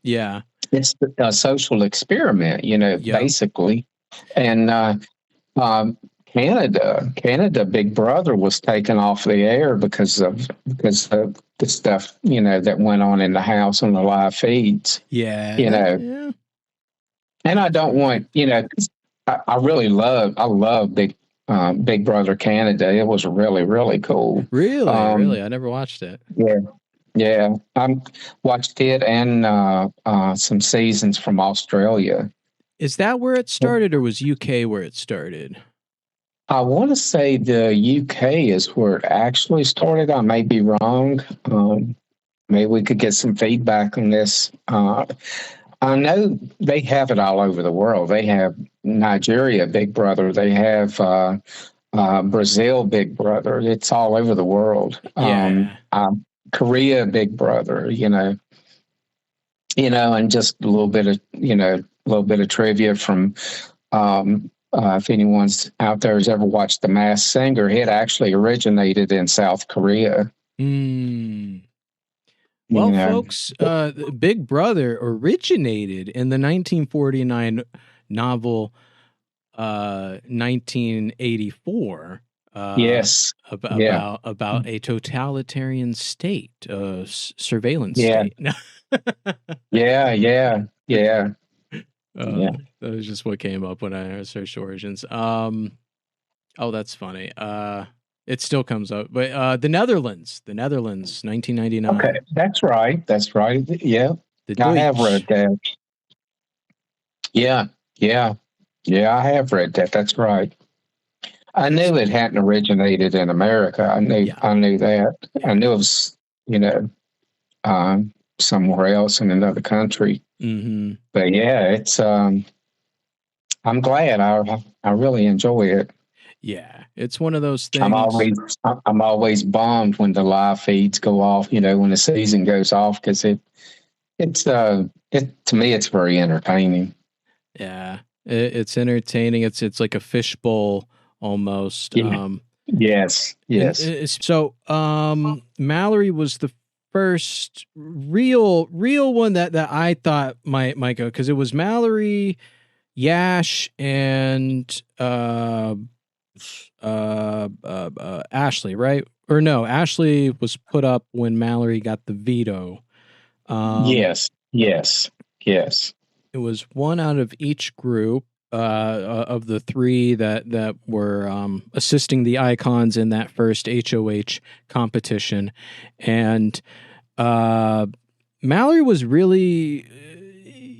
[SPEAKER 3] Yeah.
[SPEAKER 4] It's a social experiment, basically. And Canada Big Brother was taken off the air because of the stuff, that went on in the house on the live feeds.
[SPEAKER 3] Yeah.
[SPEAKER 4] Yeah. And I don't want, I love Big Brother Canada. It was really, really cool.
[SPEAKER 3] Really? Really? I never watched it.
[SPEAKER 4] Yeah. I watched it and some seasons from Australia.
[SPEAKER 3] Is that where it started, or was UK where it started?
[SPEAKER 4] I want to say the UK is where it actually started. I may be wrong. Maybe we could get some feedback on this. I know they have it all over the world. They have Nigeria Big Brother. They have Brazil Big Brother. It's all over the world.
[SPEAKER 3] Yeah.
[SPEAKER 4] Korea Big Brother. And just a little bit of trivia from. If anyone's out there has ever watched The Masked Singer, it actually originated in South Korea.
[SPEAKER 3] Well, folks, Big Brother originated in the 1949 novel 1984.
[SPEAKER 4] Yes.
[SPEAKER 3] About a totalitarian state, surveillance state.
[SPEAKER 4] Yeah.
[SPEAKER 3] That was just what came up when I searched Origins. Oh, that's funny. It still comes up, but the Netherlands, 1999.
[SPEAKER 4] Okay, that's right. Yeah, I have read that. Yeah, I have read that. That's right. I knew it hadn't originated in America. I knew that.
[SPEAKER 3] Yeah.
[SPEAKER 4] I knew it was, somewhere else in another country.
[SPEAKER 3] Mm-hmm.
[SPEAKER 4] But yeah, it's. I'm glad. I really enjoy it.
[SPEAKER 3] Yeah, it's one of those things.
[SPEAKER 4] I'm always bummed when the live feeds go off. When the season goes off, because to me it's very entertaining.
[SPEAKER 3] Yeah, it's entertaining. It's like a fishbowl almost.
[SPEAKER 4] Yeah. Yes.
[SPEAKER 3] So, Mallory was the first real one that I thought might go, because it was Mallory, Yash, and Ashley, right? Or no, Ashley was put up when Mallory got the veto.
[SPEAKER 4] Yes.
[SPEAKER 3] It was one out of each group of the three that were assisting the icons in that first HOH competition. And Mallory was really...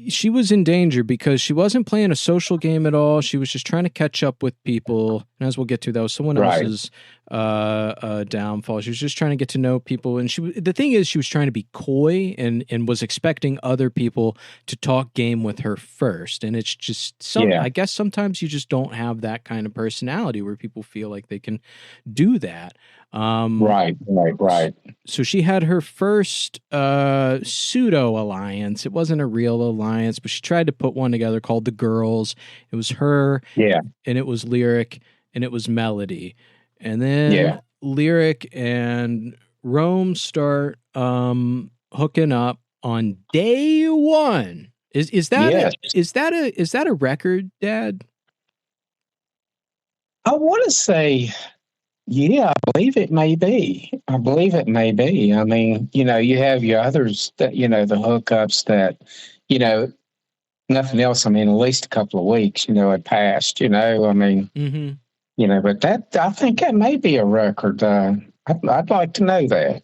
[SPEAKER 3] she was in danger because she wasn't playing a social game at all. She was just trying to catch up with people. And as we'll get to, that was someone else's downfall. She was just trying to get to know people. And the thing is, she was trying to be coy and was expecting other people to talk game with her first. And it's just I guess sometimes you just don't have that kind of personality where people feel like they can do that.
[SPEAKER 4] Right.
[SPEAKER 3] So she had her first pseudo alliance. It wasn't a real alliance, but she tried to put one together called the Girls. It was her, and it was Lyric, and it was Melody, and then Lyric and Rome start hooking up on day one. Is that a record, Dad?
[SPEAKER 4] I want to say. Yeah, I believe it may be. I mean, you have your others that, the hookups that, nothing else. I mean, at least a couple of weeks, had passed, I mean, but I think that may be a record. I'd like to know that.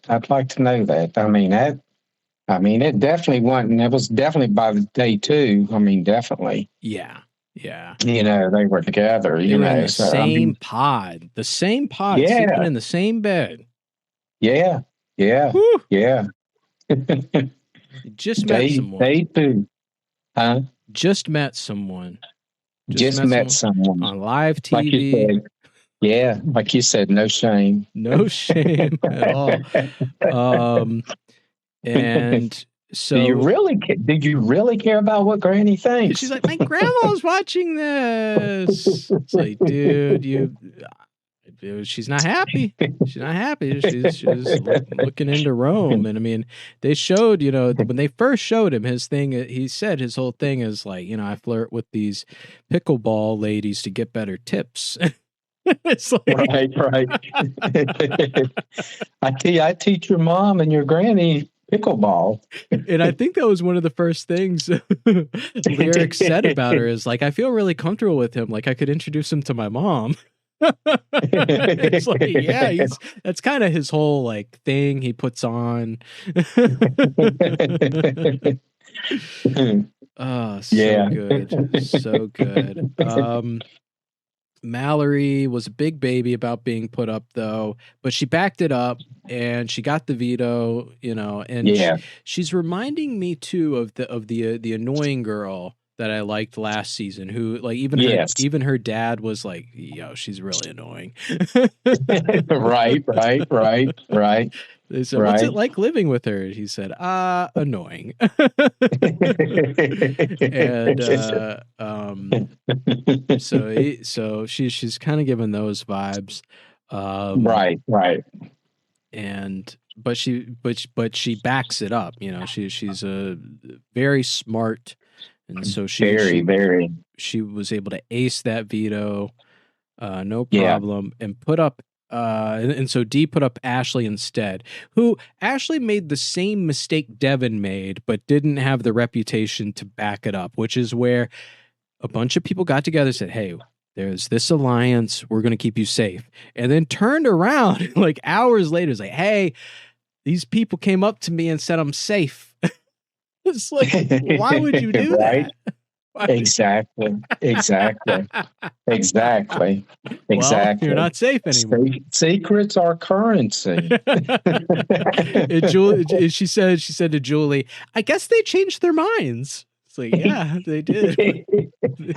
[SPEAKER 4] I mean, it definitely wasn't, it was definitely by the day two. I mean, definitely.
[SPEAKER 3] Yeah.
[SPEAKER 4] They were together,
[SPEAKER 3] they were in the same pod, sleeping in the same bed.
[SPEAKER 4] Yeah.
[SPEAKER 3] Whew.
[SPEAKER 4] Yeah.
[SPEAKER 3] Just met someone.
[SPEAKER 4] They too. Huh?
[SPEAKER 3] Just met someone.
[SPEAKER 4] Just met someone
[SPEAKER 3] on live TV.
[SPEAKER 4] Like you said, no shame.
[SPEAKER 3] No shame at all. And so,
[SPEAKER 4] did you really care about what Granny thinks?
[SPEAKER 3] She's like, my grandma's watching this. It's like, dude, she's not happy. She's not happy. She's looking into Rome. And I mean, they showed, when they first showed him his thing, he said his whole thing is like, I flirt with these pickleball ladies to get better tips. It's like,
[SPEAKER 4] right. I teach your mom and your granny pickleball.
[SPEAKER 3] And I think that was one of the first things Lyric said about her is like, I feel really comfortable with him. Like I could introduce him to my mom. It's like, that's kind of his whole like thing he puts on. Oh, so good. Mallory was a big baby about being put up though, but she backed it up and she got the veto, and she's reminding me too of the annoying girl that I liked last season, who like even her dad was like, yo, she's really annoying.
[SPEAKER 4] Right.
[SPEAKER 3] They said, what's it like living with her? He said, annoying. And so she's kind of given those vibes.
[SPEAKER 4] Right.
[SPEAKER 3] And but she backs it up. You know, she's a very smart, and so she was able to ace that veto, no problem, and put up. And so Dee put up Ashley instead, who Ashley made the same mistake Devin made, but didn't have the reputation to back it up, which is where a bunch of people got together and said, hey, there's this alliance, we're going to keep you safe. And then turned around like hours later, it's like, hey, these people came up to me and said I'm safe. It's like, why would you do that?
[SPEAKER 4] Exactly.
[SPEAKER 3] Well, you're not safe anymore.
[SPEAKER 4] Secrets are currency.
[SPEAKER 3] She said to Julie, I guess they changed their minds. It's like, yeah, they did.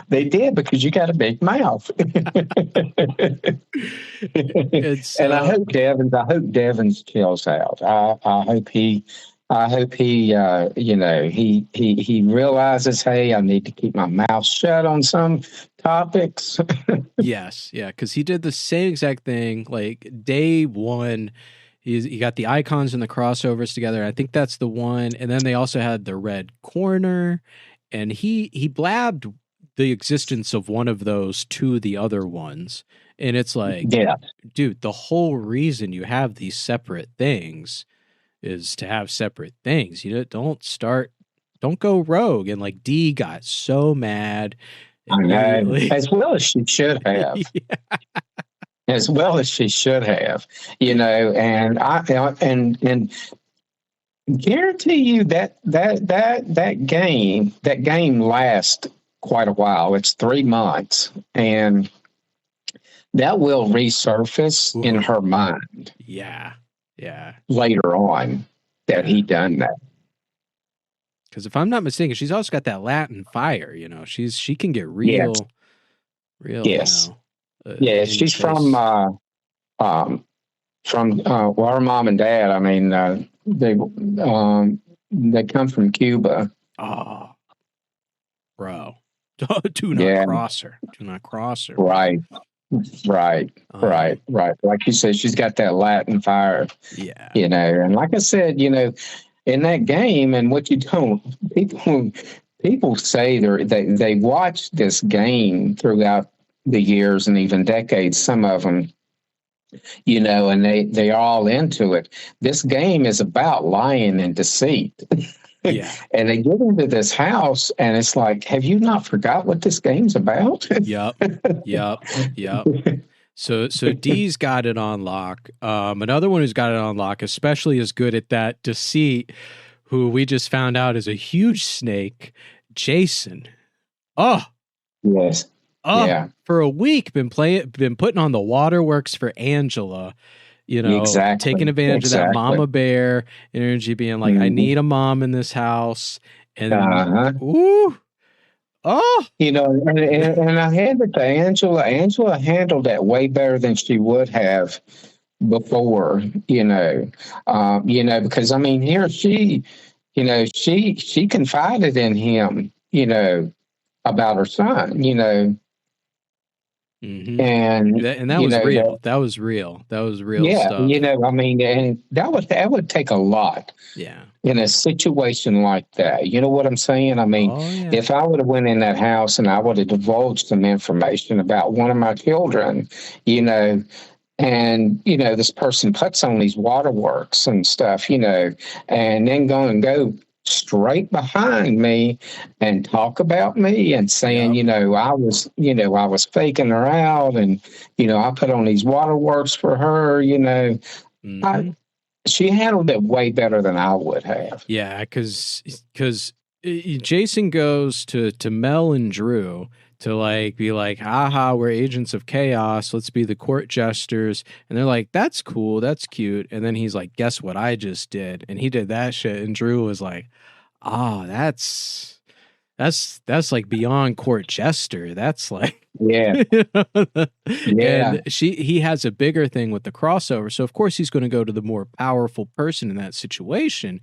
[SPEAKER 4] They did, because you got a big mouth. And I hope Devin's chills out. I hope he realizes, hey, I need to keep my mouth shut on some topics.
[SPEAKER 3] Yes, yeah, because he did the same exact thing. Like day one, he got the icons and the crossovers together. I think that's the one, and then they also had the red corner, and he blabbed the existence of one of those to the other ones, and it's like, yeah, dude, the whole reason you have these separate things is to have separate things. You don't go rogue. And like Dee got so mad.
[SPEAKER 4] I know. As well as she should have. Yeah. As well as she should have. You know, and and guarantee you that game lasts quite a while. It's 3 months, and that will resurface in her mind.
[SPEAKER 3] Yeah. Yeah.
[SPEAKER 4] Later on that he done that.
[SPEAKER 3] Because if I'm not mistaken, she's also got that Latin fire, you know. She can get real.
[SPEAKER 4] Yes. Yeah, she's from her mom and dad. I mean, they come from Cuba.
[SPEAKER 3] Oh, bro. Do not cross her. Do not cross her.
[SPEAKER 4] Right. Like you said, she's got that Latin fire.
[SPEAKER 3] Yeah.
[SPEAKER 4] You know, and like I said, you know, in that game, and what you don't, people say they watch this game throughout the years and even decades, some of them, you know, and they all into it. This game is about lying and deceit.
[SPEAKER 3] Yeah.
[SPEAKER 4] And they get into this house, and it's like, have you not forgot what this game's about?
[SPEAKER 3] Yep. So Dee's got it on lock. Another one who's got it on lock, especially is good at that deceit, who we just found out is a huge snake, Jason. Oh.
[SPEAKER 4] Yes.
[SPEAKER 3] Oh, yeah. For a week, been putting on the waterworks for Angela. You know, taking advantage of that mama bear energy, being like, I need a mom in this house. And ooh, oh, you know,
[SPEAKER 4] and I hand it to Angela. Angela handled that way better than she would have before. You know, because I mean, here she confided in him, you know, about her son, you know.
[SPEAKER 3] Mm-hmm. And that was real. That was real. That was real stuff.
[SPEAKER 4] You know, I mean, and that would take a lot.
[SPEAKER 3] Yeah.
[SPEAKER 4] In a situation like that, you know what I'm saying? I mean, if I would have went in that house and I would have divulged some information about one of my children, you know, and you know, this person puts on these waterworks and stuff, you know, and then go straight behind me and talk about me and saying, you know, I was faking her out, and you know, I put on these waterworks for her, you know. She handled it way better than I would have.
[SPEAKER 3] Yeah, because Jason goes to Mel and Drew to like be like, haha, we're agents of chaos, let's be the court jesters. And they're like, that's cool, that's cute. And then he's like, guess what I just did? And he did that shit. And Drew was like, oh, that's that's like beyond court jester. That's like,
[SPEAKER 4] Yeah. Yeah.
[SPEAKER 3] And he has a bigger thing with the crossover. So of course he's going to go to the more powerful person in that situation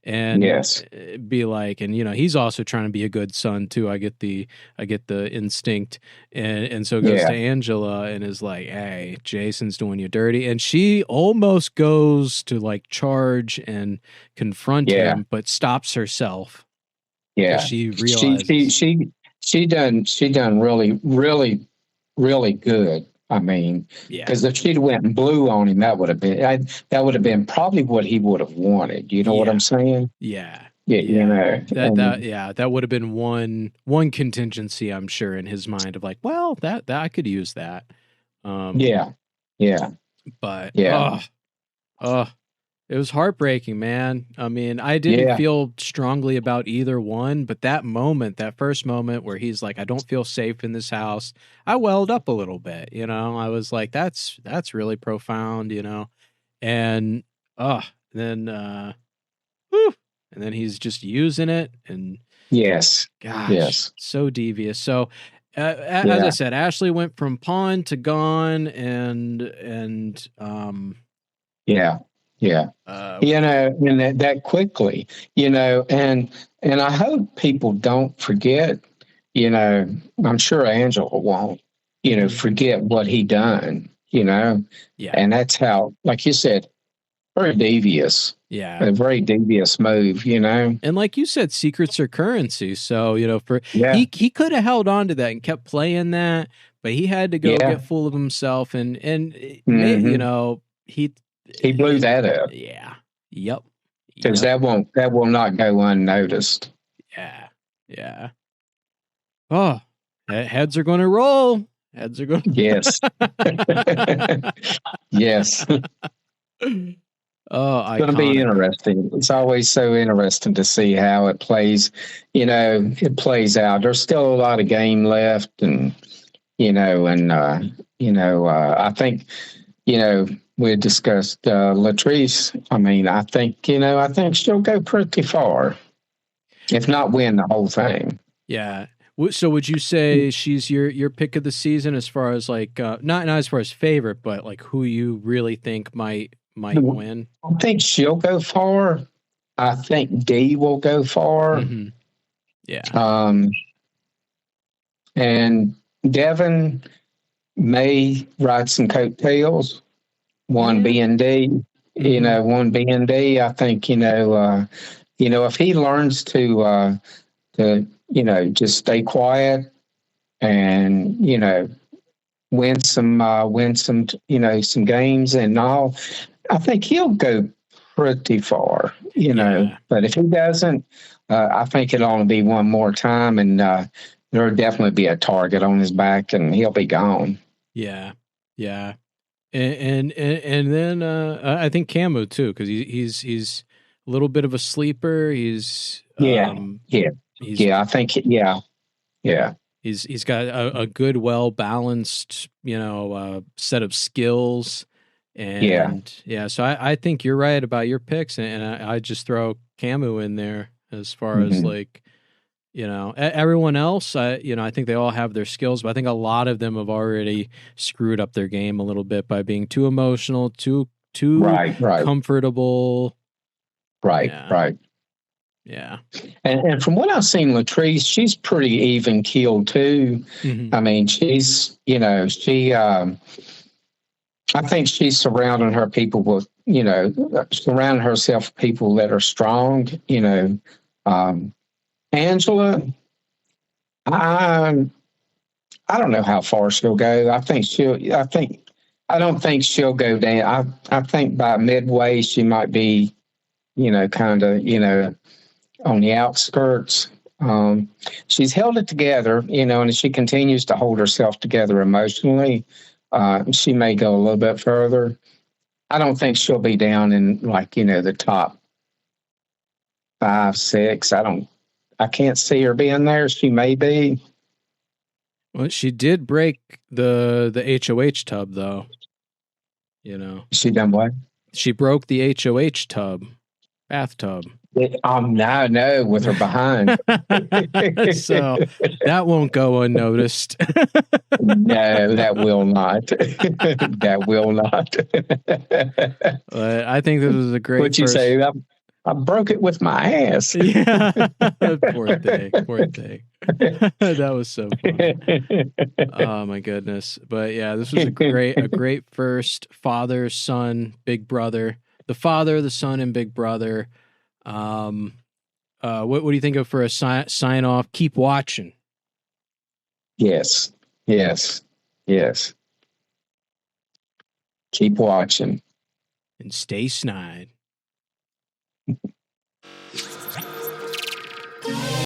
[SPEAKER 3] and
[SPEAKER 4] Yes.
[SPEAKER 3] be like, and he's also trying to be a good son too. I get the instinct, and so goes to Angela and is like, hey, Jason's doing you dirty, and she almost goes to like charge and confront him, but stops herself.
[SPEAKER 4] Yeah,
[SPEAKER 3] she realizes
[SPEAKER 4] she done really good. I mean, because if she'd went and blew on him, that would have been probably what he would have wanted. You know what I'm saying?
[SPEAKER 3] Yeah.
[SPEAKER 4] That
[SPEAKER 3] would have been one contingency, I'm sure, in his mind of like, well, that I could use that. But it was heartbreaking, man. I mean, I didn't feel strongly about either one, but that first moment where he's like, I don't feel safe in this house, I welled up a little bit, I was like, that's really profound, and then and then he's just using it, and gosh, so devious. So as I said, Ashley went from pawn to gone, and
[SPEAKER 4] and that quickly, and I hope people don't forget, I'm sure Angela won't, forget what he done, and that's how, like you said, very devious. A very devious move,
[SPEAKER 3] And like you said, secrets are currency. So, he could have held on to that and kept playing that, but he had to go get full of himself and he
[SPEAKER 4] blew that up.
[SPEAKER 3] Yeah. Yep.
[SPEAKER 4] Because that will not go unnoticed.
[SPEAKER 3] Yeah. Oh, heads are going to roll.
[SPEAKER 4] Yes. Yes.
[SPEAKER 3] Oh,
[SPEAKER 4] it's going to be interesting. It's always so interesting to see how it plays. It plays out. There's still a lot of game left, and I think we discussed LaTrice. I mean, I think she'll go pretty far, if not win the whole thing.
[SPEAKER 3] Yeah. So would you say she's your pick of the season as far as like not as far as favorite, but like who you really think might win?
[SPEAKER 4] I think she'll go far. I think Dee will go far.
[SPEAKER 3] Mm-hmm. Yeah.
[SPEAKER 4] And Devin may ride some coattails. One B and D. One B and D. I think if he learns to just stay quiet and win some some games and all, I think he'll go pretty far, but if he doesn't, I think it'll only be one more time, and there'll definitely be a target on his back, and he'll be gone.
[SPEAKER 3] Yeah. And then I think Camu too, because he's a little bit of a sleeper. He's
[SPEAKER 4] I think
[SPEAKER 3] he's got a good, well balanced set of skills. And so I think you're right about your picks, and I just throw Camu in there as far as like, everyone else. I think they all have their skills, but I think a lot of them have already screwed up their game a little bit by being too emotional, too comfortable.
[SPEAKER 4] Right.
[SPEAKER 3] Yeah.
[SPEAKER 4] And from what I've seen, LaTrice, she's pretty even keeled too. Mm-hmm. I mean, she's, I think she's surrounding her people with, surrounding herself with people that are strong, Angela, I don't know how far she'll go. I don't think she'll go down. I think by midway she might be, kind of, on the outskirts. She's held it together, and as she continues to hold herself together emotionally, she may go a little bit further. I don't think she'll be down in the top 5, 6. I can't see her being there. She may be.
[SPEAKER 3] Well, she did break the HOH tub, though.
[SPEAKER 4] She done what?
[SPEAKER 3] She broke the HOH bathtub.
[SPEAKER 4] No, with her behind.
[SPEAKER 3] So that won't go unnoticed.
[SPEAKER 4] No, that will not. That will not.
[SPEAKER 3] But I think this was a great.
[SPEAKER 4] What'd you say? I broke it with my ass.
[SPEAKER 3] Yeah, poor thing. That was so funny. Oh my goodness! But yeah, this was a great first father, son, big brother. The father, the son, and big brother. What do you think of for a sign off? Keep watching.
[SPEAKER 4] Yes. Keep watching.
[SPEAKER 3] And stay snide.